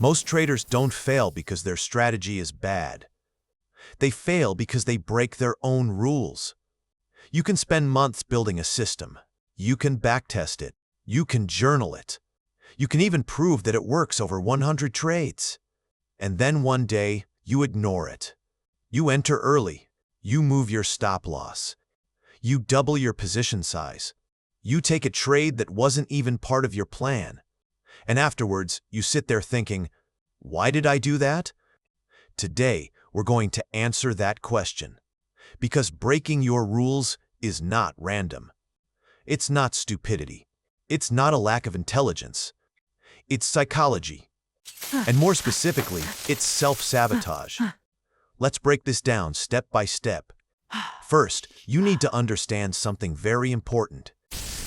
Most traders don't fail because their strategy is bad. They fail because they break their own rules. You can spend months building a system. You can backtest it. You can journal it. You can even prove that it works over 100 trades. And then one day, you ignore it. You enter early. You move your stop loss. You double your position size. You take a trade that wasn't even part of your plan. And afterwards, you sit there thinking, why did I do that? Today, we're going to answer that question. Because breaking your rules is not random. It's not stupidity. It's not a lack of intelligence. It's psychology. And more specifically, it's self-sabotage. Let's break this down step by step. First, you need to understand something very important.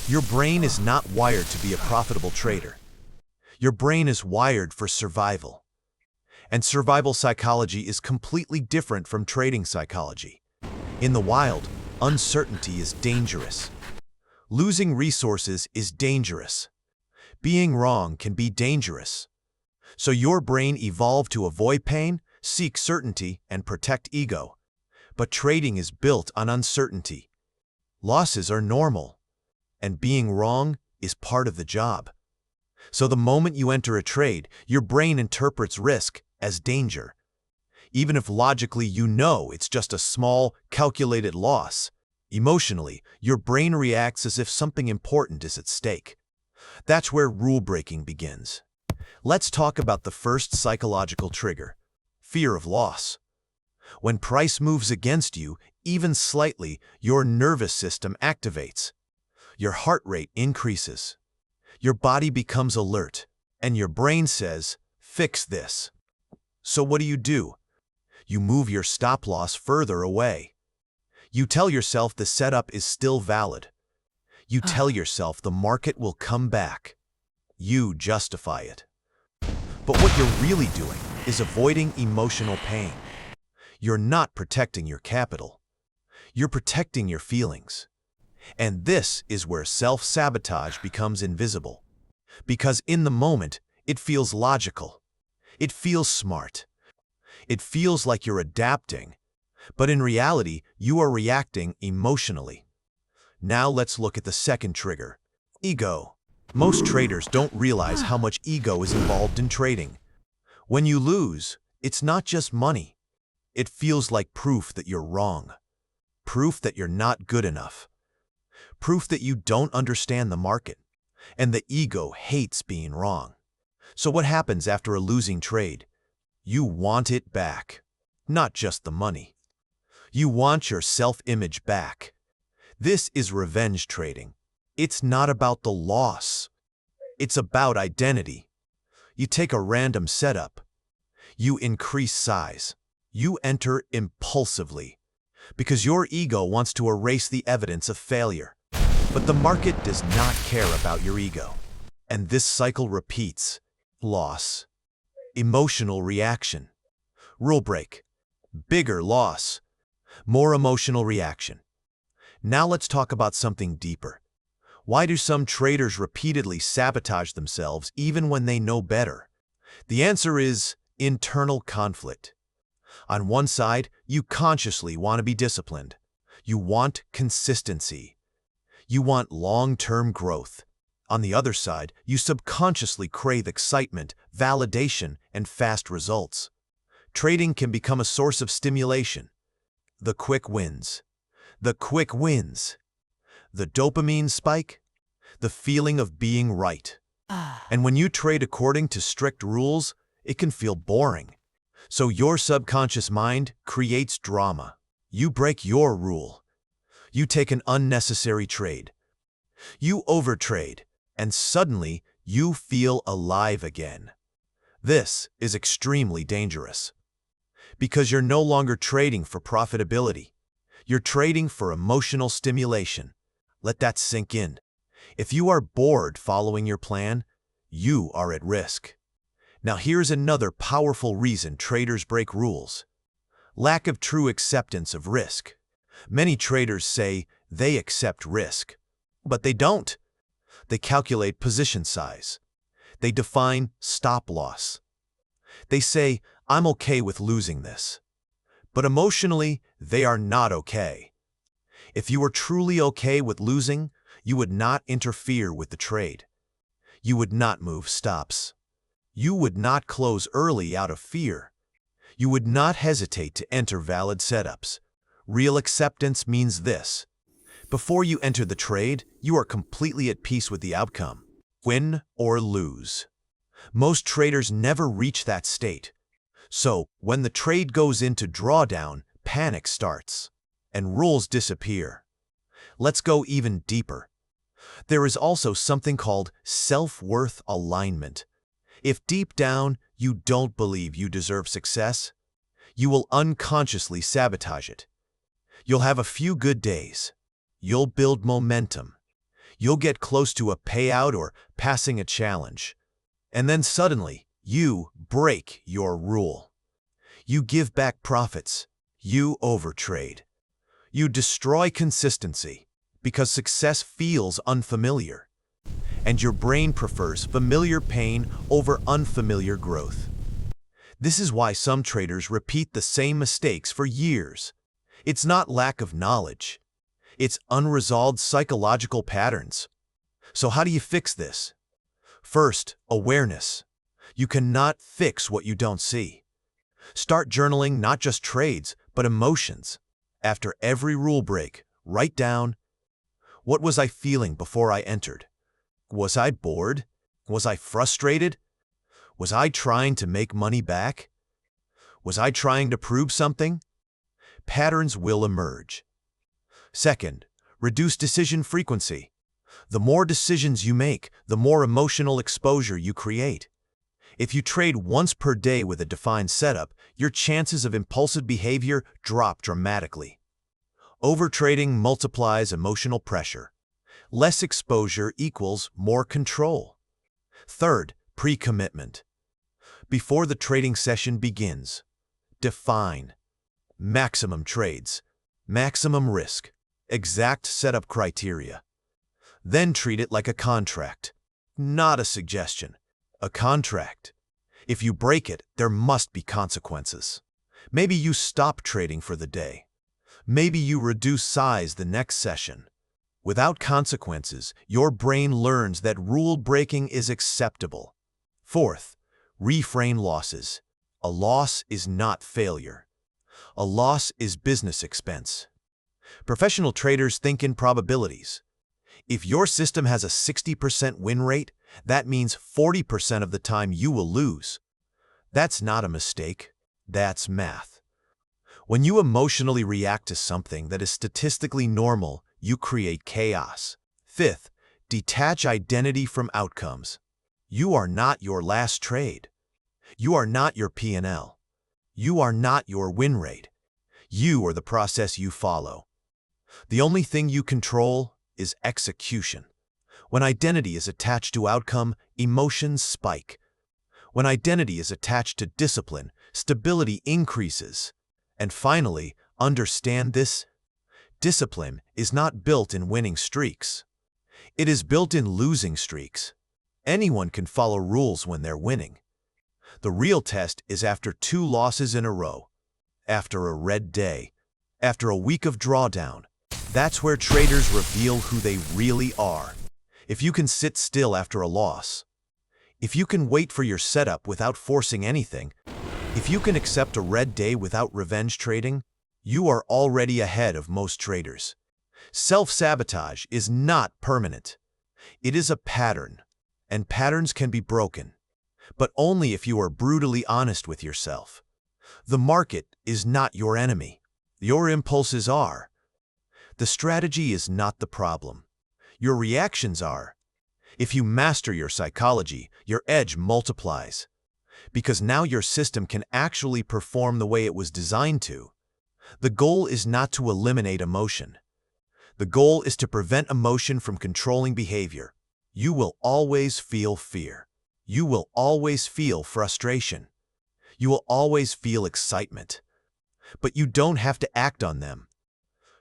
Your brain is not wired to be a profitable trader. Your brain is wired for survival. And survival psychology is completely different from trading psychology. In the wild, uncertainty is dangerous. Losing resources is dangerous. Being wrong can be dangerous. So your brain evolved to avoid pain, seek certainty, and protect ego. But trading is built on uncertainty. Losses are normal, and being wrong is part of the job. So the moment you enter a trade, your brain interprets risk as danger. Even if logically you know it's just a small, calculated loss, emotionally, your brain reacts as if something important is at stake. That's where rule breaking begins. Let's talk about the first psychological trigger, fear of loss. When price moves against you, even slightly, your nervous system activates. Your heart rate increases. Your body becomes alert, and your brain says, fix this. So what do? You move your stop loss further away. You tell yourself the setup is still valid. You tell yourself the market will come back. You justify it. But what you're really doing is avoiding emotional pain. You're not protecting your capital. You're protecting your feelings. And this is where self-sabotage becomes invisible. Because in the moment, it feels logical. It feels smart. It feels like you're adapting. But in reality, you are reacting emotionally. Now let's look at the second trigger, ego. Most traders don't realize how much ego is involved in trading. When you lose, it's not just money. It feels like proof that you're wrong. Proof that you're not good enough. Proof that you don't understand the market. And the ego hates being wrong. So what happens after a losing trade? You want it back. Not just the money. You want your self-image back. This is revenge trading. It's not about the loss. It's about identity. You take a random setup. You increase size. You enter impulsively. Because your ego wants to erase the evidence of failure. But the market does not care about your ego. And this cycle repeats. Loss. Emotional reaction. Rule break. Bigger loss. More emotional reaction. Now let's talk about something deeper. Why do some traders repeatedly sabotage themselves even when they know better? The answer is internal conflict. On one side, you consciously want to be disciplined. You want consistency. You want long-term growth. On the other side, you subconsciously crave excitement, validation, and fast results. Trading can become a source of stimulation. The quick wins. The quick wins. The dopamine spike. The feeling of being right. And when you trade according to strict rules, it can feel boring. So your subconscious mind creates drama. You break your rule. You take an unnecessary trade. You overtrade, and suddenly you feel alive again. This is extremely dangerous. Because you're no longer trading for profitability. You're trading for emotional stimulation. Let that sink in. If you are bored following your plan, you are at risk. Now here's another powerful reason traders break rules. Lack of true acceptance of risk. Many traders say they accept risk, but they don't. They calculate position size. They define stop loss. They say, "I'm okay with losing this." But emotionally, they are not okay. If you were truly okay with losing, you would not interfere with the trade. You would not move stops. You would not close early out of fear. You would not hesitate to enter valid setups. Real acceptance means this: before you enter the trade, you are completely at peace with the outcome. Win or lose. Most traders never reach that state. So, when the trade goes into drawdown, panic starts, and rules disappear. Let's go even deeper. There is also something called self-worth alignment. If deep down you don't believe you deserve success, you will unconsciously sabotage it. You'll have a few good days. You'll build momentum. You'll get close to a payout or passing a challenge. And then suddenly, you break your rule. You give back profits. You overtrade. You destroy consistency because success feels unfamiliar. And your brain prefers familiar pain over unfamiliar growth. This is why some traders repeat the same mistakes for years. It's not lack of knowledge. It's unresolved psychological patterns. So how do you fix this? First, awareness. You cannot fix what you don't see. Start journaling not just trades, but emotions. After every rule break, write down, what was I feeling before I entered? Was I bored? Was I frustrated? Was I trying to make money back? Was I trying to prove something? Patterns will emerge. Second, reduce decision frequency. The more decisions you make, the more emotional exposure you create. If you trade once per day with a defined setup, your chances of impulsive behavior drop dramatically. Overtrading multiplies emotional pressure. Less exposure equals more control. Third, pre-commitment. Before the trading session begins, define maximum trades, maximum risk, exact setup criteria. Then treat it like a contract, not a suggestion. A contract. If you break it, there must be consequences. Maybe you stop trading for the day. Maybe you reduce size the next session. Without consequences, your brain learns that rule breaking is acceptable. Fourth, reframe losses. A loss is not failure. A loss is business expense. Professional traders think in probabilities. If your system has a 60% win rate, that means 40% of the time you will lose. That's not a mistake. That's math. When you emotionally react to something that is statistically normal, you create chaos. Fifth, detach identity from outcomes. You are not your last trade. You are not your P&L. You are not your win rate. You are the process you follow. The only thing you control is execution. When identity is attached to outcome, emotions spike. When identity is attached to discipline, stability increases. And finally, understand this: discipline is not built in winning streaks. It is built in losing streaks. Anyone can follow rules when they're winning. The real test is after 2 losses in a row, after a red day, after a week of drawdown. That's where traders reveal who they really are. If you can sit still after a loss, if you can wait for your setup without forcing anything, if you can accept a red day without revenge trading, you are already ahead of most traders. Self-sabotage is not permanent. It is a pattern, and patterns can be broken, but only if you are brutally honest with yourself. The market is not your enemy. Your impulses are. The strategy is not the problem. Your reactions are. If you master your psychology, your edge multiplies. Because now your system can actually perform the way it was designed to. The goal is not to eliminate emotion. The goal is to prevent emotion from controlling behavior. You will always feel fear. You will always feel frustration. You will always feel excitement. But you don't have to act on them.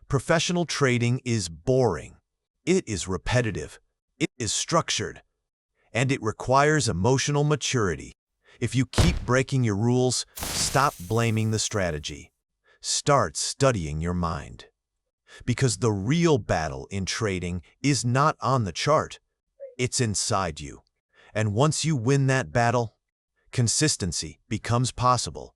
Professional trading is boring. It is repetitive. It is structured. And it requires emotional maturity. If you keep breaking your rules, stop blaming the strategy. Start studying your mind. Because the real battle in trading is not on the chart, it's inside you. And once you win that battle, consistency becomes possible.